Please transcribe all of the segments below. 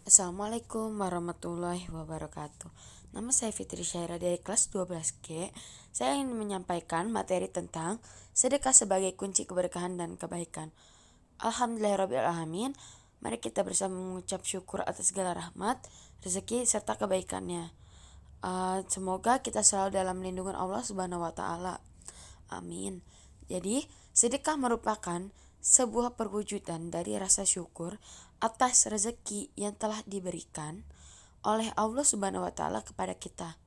Assalamualaikum warahmatullahi wabarakatuh. Nama saya Fitri Syaira dari kelas 12G. Saya ingin menyampaikan materi tentang sedekah sebagai kunci keberkahan dan kebaikan. Alhamdulillahirrabbilalamin. Mari kita bersama mengucap syukur atas segala rahmat, rezeki, serta kebaikannya. Semoga kita selalu dalam lindungan Allah Subhanahu wa Ta'ala. Amin. Jadi, sedekah merupakan sebuah perwujudan dari rasa syukur atas rezeki yang telah diberikan oleh Allah Subhanahu wa Ta'ala kepada kita.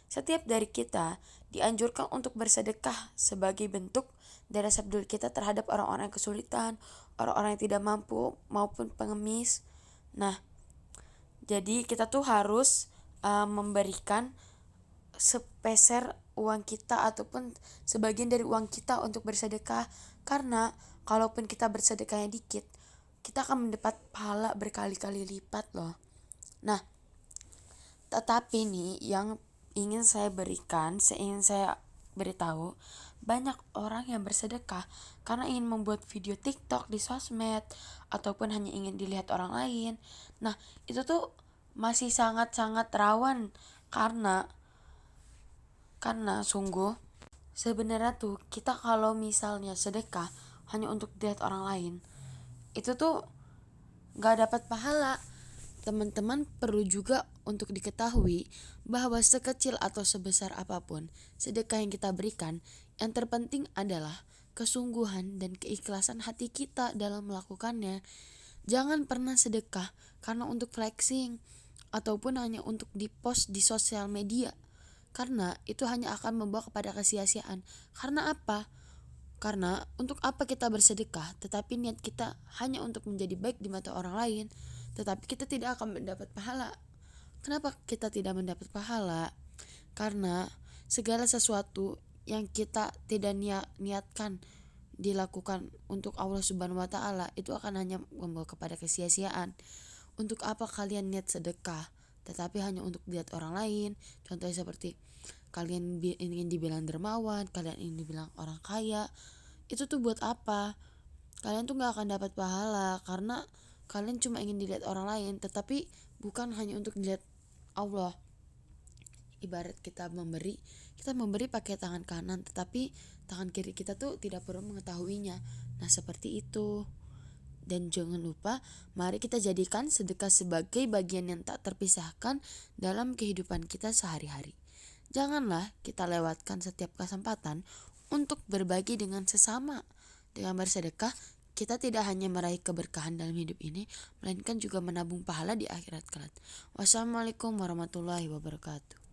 Setiap dari kita dianjurkan untuk bersedekah sebagai bentuk dari rasa peduli kita terhadap orang-orang yang kesulitan, orang-orang yang tidak mampu maupun pengemis. Nah, jadi kita tuh harus memberikan sepeser uang kita ataupun sebagian dari uang kita untuk bersedekah, karena kalaupun kita bersedekahnya dikit, kita akan mendapat pahala berkali-kali lipat loh. Nah, tetapi nih yang ingin saya beritahu, banyak orang yang bersedekah karena ingin membuat video TikTok di sosmed ataupun hanya ingin dilihat orang lain. Nah, itu tuh masih sangat-sangat rawan karena sungguh sebenarnya tuh kita kalau misalnya sedekah hanya untuk dilihat orang lain, itu tuh gak dapat pahala. Teman-teman perlu juga untuk diketahui bahwa sekecil atau sebesar apapun sedekah yang kita berikan, yang terpenting adalah kesungguhan dan keikhlasan hati kita dalam melakukannya. Jangan pernah sedekah karena untuk flexing ataupun hanya untuk dipost di sosial media, karena itu hanya akan membawa kepada kesia-siaan. Karena apa? Karena untuk apa kita bersedekah tetapi niat kita hanya untuk menjadi baik di mata orang lain, tetapi kita tidak akan mendapat pahala. Kenapa kita tidak mendapat pahala? Karena segala sesuatu yang kita tidak niatkan dilakukan untuk Allah Subhanahu wa Ta'ala itu akan hanya membawa kepada kesia-siaan. Untuk apa kalian niat sedekah tetapi hanya untuk dilihat orang lain? Contohnya seperti kalian ingin dibilang dermawan, kalian ingin dibilang orang kaya. Itu tuh buat apa? Kalian tuh gak akan dapat pahala karena kalian cuma ingin dilihat orang lain, tetapi bukan hanya untuk dilihat Allah. Ibarat kita memberi pakai tangan kanan, tetapi tangan kiri kita tuh tidak perlu mengetahuinya. Nah, seperti itu. Dan jangan lupa, mari kita jadikan sedekah sebagai bagian yang tak terpisahkan dalam kehidupan kita sehari-hari. Janganlah kita lewatkan setiap kesempatan untuk berbagi dengan sesama. Dengan bersedekah, kita tidak hanya meraih keberkahan dalam hidup ini, melainkan juga menabung pahala di akhirat kelak. Wassalamualaikum warahmatullahi wabarakatuh.